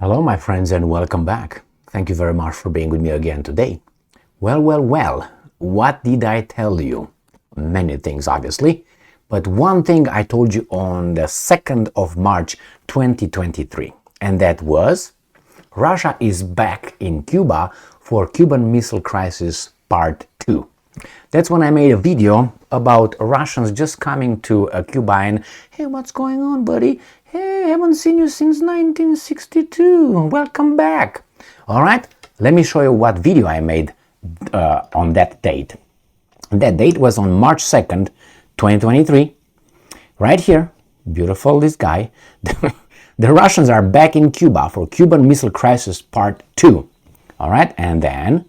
Hello, my friends, and welcome back. Thank you very much for being with me again today. Well, what did I tell you? Many things, obviously, but one thing I told you on the 2nd of March 2023, and that was Russia is back in Cuba for Cuban Missile Crisis Part 2. That's when I made a video about Russians just coming to Cuba and, hey, what's going on, buddy? Hey, I haven't seen you since 1962. Welcome back. All right, let me show you what video I made on that date. That date was on March 2nd, 2023. Right here, beautiful this guy. The Russians are back in Cuba for Cuban Missile Crisis Part 2. All right, and then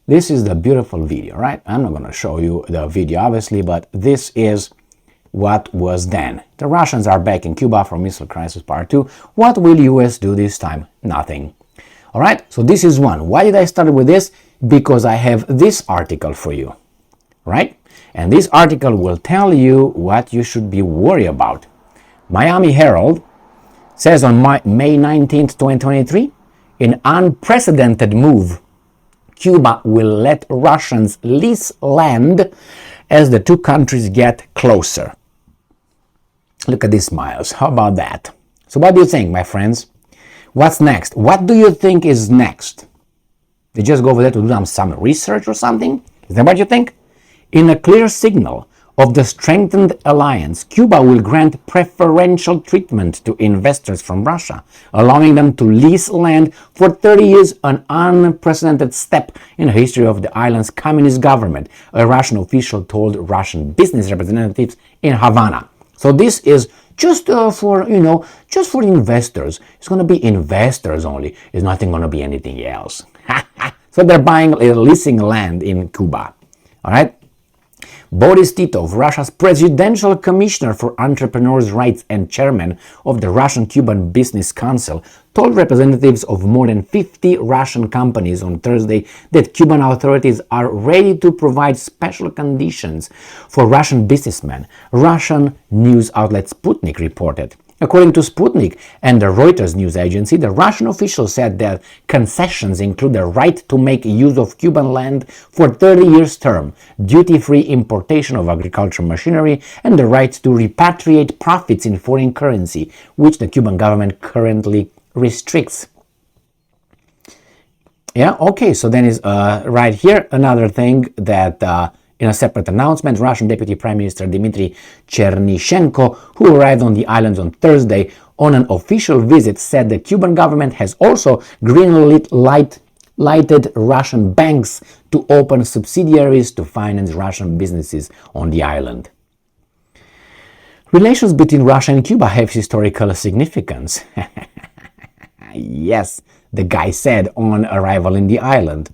this is the beautiful video, right? I'm not going to show you the video, obviously, but this is what was then. The Russians are back in Cuba for Missile Crisis Part 2. What will US do this time? Nothing. All right, so this is one. Why did I start with this? Because I have this article for you, right? And this article will tell you what you should be worried about. Miami Herald says on May 19th, 2023, in unprecedented move, Cuba will let Russians lease land as the two countries get closer. Look at these smiles. How about that? So what do you think, my friends? What's next? What do you think is next? They just go over there to do some research or something? Is that what you think? In a clear signal of the strengthened alliance, Cuba will grant preferential treatment to investors from Russia, allowing them to lease land for 30 years, an unprecedented step in the history of the island's communist government, a Russian official told Russian business representatives in Havana. So this is just for investors. It's going to be investors only. It's not going to be anything else. So they're leasing land in Cuba. All right. Boris Titov, Russia's presidential commissioner for entrepreneurs' rights and chairman of the Russian-Cuban Business Council, told representatives of more than 50 Russian companies on Thursday that Cuban authorities are ready to provide special conditions for Russian businessmen, Russian news outlet Sputnik reported. According to Sputnik and the Reuters news agency, the Russian officials said that concessions include the right to make use of Cuban land for 30 years term, duty-free importation of agricultural machinery, and the right to repatriate profits in foreign currency, which the Cuban government currently restricts. Yeah, okay, so then is right here another thing that in a separate announcement, Russian Deputy Prime Minister Dmitry Chernyshenko, who arrived on the islands on Thursday on an official visit, said the Cuban government has also lighted Russian banks to open subsidiaries to finance Russian businesses on the island. Relations between Russia and Cuba have historical significance. Yes, the guy said on arrival in the island,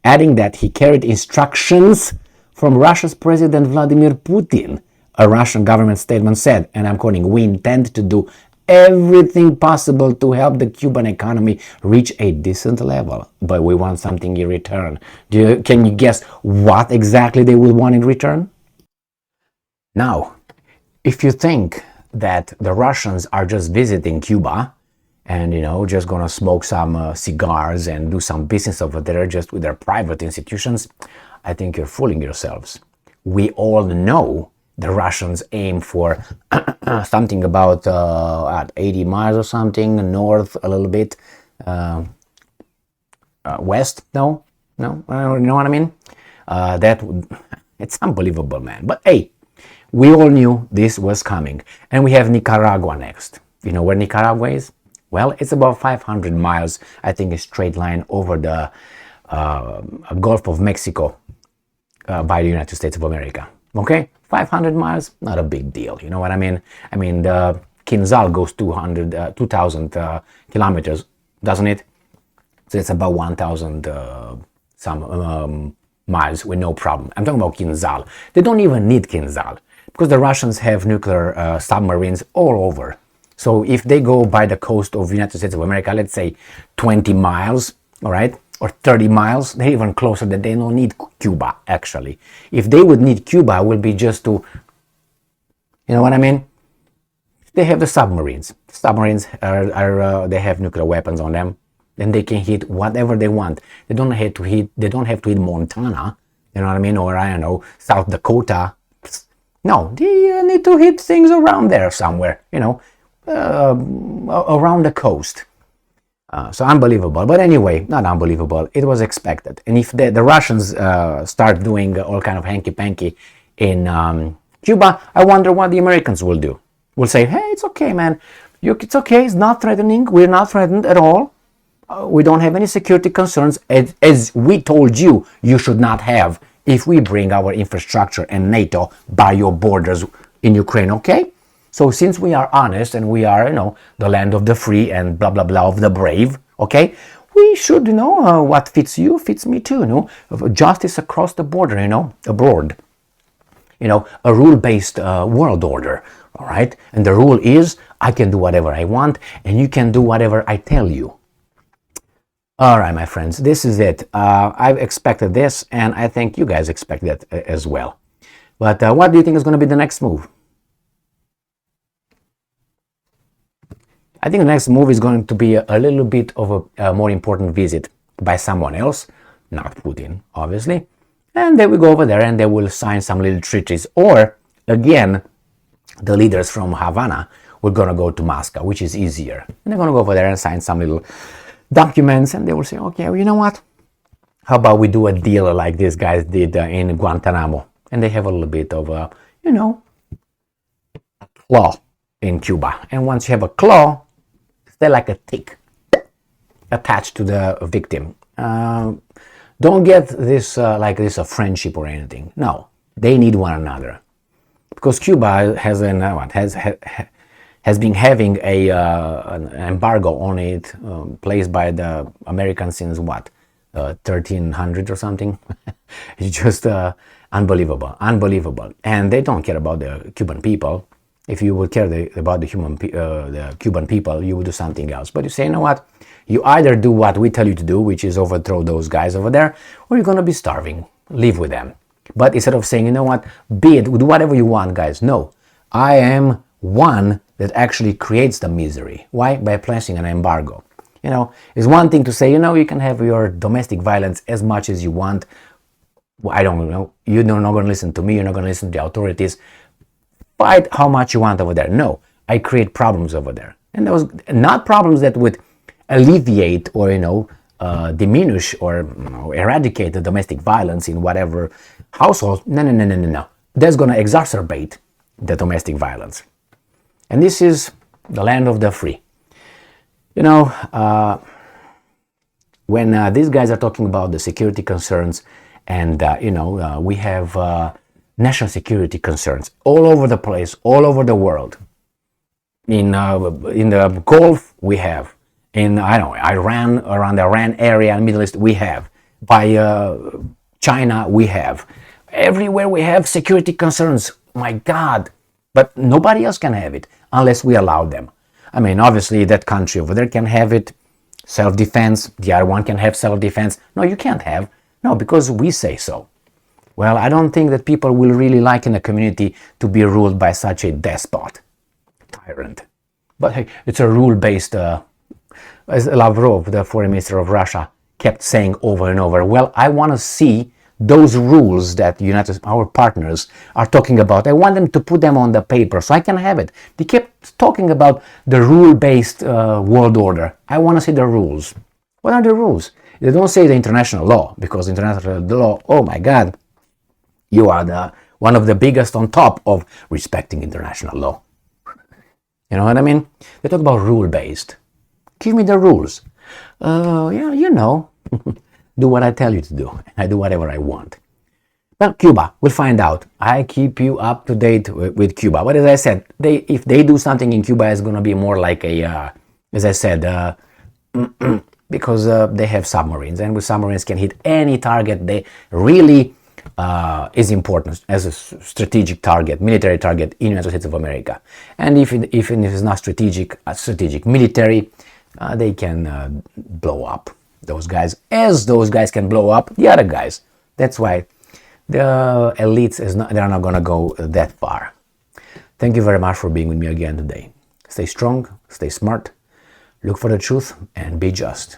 adding that he carried instructions from Russia's President Vladimir Putin. A Russian government statement said, and I'm quoting, "We intend to do everything possible to help the Cuban economy reach a decent level, but we want something in return." Can you guess what exactly they will want in return? Now, if you think that the Russians are just visiting Cuba and, just gonna smoke some cigars and do some business over there just with their private institutions, I think you're fooling yourselves. We all know the Russians aim for something about 80 miles or something, north a little bit, west, no, you know what I mean? It's unbelievable, man. But hey, we all knew this was coming. And we have Nicaragua next. You know where Nicaragua is? Well, it's about 500 miles, I think, a straight line over the Gulf of Mexico by the United States of America. Okay, 500 miles, not a big deal. You know what I mean? I mean, the Kinzal goes 2,000 kilometers, doesn't it? So it's about 1,000 miles with no problem. I'm talking about Kinzal. They don't even need Kinzal because the Russians have nuclear submarines all over. So if they go by the coast of the United States of America, let's say 20 miles, all right, or 30 miles, they're even closer that they don't need Cuba, actually. If they would need Cuba, it would be just to, you know what I mean? They have the submarines. Submarines they have nuclear weapons on them, and they can hit whatever they want. They don't have to hit. They don't have to hit Montana. You know what I mean? Or I don't know, South Dakota. No, they need to hit things around there somewhere. You know, around the coast. So unbelievable. But anyway, not unbelievable. It was expected. And if the Russians start doing all kind of hanky-panky in Cuba, I wonder what the Americans will do. Will say, hey, it's okay, man. It's okay. It's not threatening. We're not threatened at all. We don't have any security concerns, as we told you should not have if we bring our infrastructure and NATO by your borders in Ukraine, okay? So since we are honest and we are, the land of the free and blah, blah, blah of the brave, okay, we should, what fits you fits me too, justice across the border, abroad. A rule-based world order, all right? And the rule is I can do whatever I want and you can do whatever I tell you. All right, my friends, this is it. I've expected this, and I think you guys expect that as well. But what do you think is going to be the next move? I think the next move is going to be a little bit of a more important visit by someone else, not Putin, obviously. And they will go over there and they will sign some little treaties. Or, again, the leaders from Havana will going to go to Moscow, which is easier. And they're going to go over there and sign some little documents, and they will say, okay, well, you know what? How about we do a deal like these guys did in Guantanamo? And they have a little bit of a, a claw in Cuba. And once you have a claw, they're like a tick attached to the victim. Don't get this like this a friendship or anything. No, they need one another. Because Cuba has been having an embargo on it placed by the Americans since 1300 or something. It's just unbelievable. And they don't care about the Cuban people. If you would care about the Cuban people, you would do something else. But you say, you know what? You either do what we tell you to do, which is overthrow those guys over there, or you're going to be starving. Live with them. But instead of saying, you know what? Do whatever you want, guys. No. I am one that actually creates the misery. Why? By placing an embargo. It's one thing to say, you can have your domestic violence as much as you want. Well, I don't know. You're not going to listen to me. You're not going to listen to the authorities. Fight how much you want over there. No, I create problems over there. And those not problems that would alleviate or, diminish or eradicate the domestic violence in whatever household. No. That's going to exacerbate the domestic violence. And this is the land of the free. When these guys are talking about the security concerns and, we have national security concerns all over the place, all over the world. In the Gulf, we have. In, Iran, around the Iran area, Middle East, we have. By China, we have. Everywhere we have security concerns. My God. But nobody else can have it unless we allow them. Obviously, that country over there can have it, self-defense. The other one can have self-defense. No, you can't have. No, because we say so. Well, I don't think that people will really like in a community to be ruled by such a despot, tyrant. But hey, it's a rule-based, as Lavrov, the foreign minister of Russia, kept saying over and over, well, I want to see those rules that our partners are talking about. I want them to put them on the paper so I can have it. They kept talking about the rule-based world order. I want to see the rules. What are the rules? They don't say the international law, because international law, oh my God, you are one of the biggest on top of respecting international law. You know what I mean? They talk about rule-based. Give me the rules. Do what I tell you to do. I do whatever I want. Well, Cuba, we'll find out. I keep you up to date with Cuba. But as I said, if they do something in Cuba, it's going to be more like as I said, because they have submarines. And with submarines can hit any target. They really is important as a strategic target, military target in the United States of America. And if it's not strategic military, they can blow up those guys, as those guys can blow up the other guys. That's why the elites they're not going to go that far. Thank you very much for being with me again today. Stay strong, stay smart, look for the truth, and be just.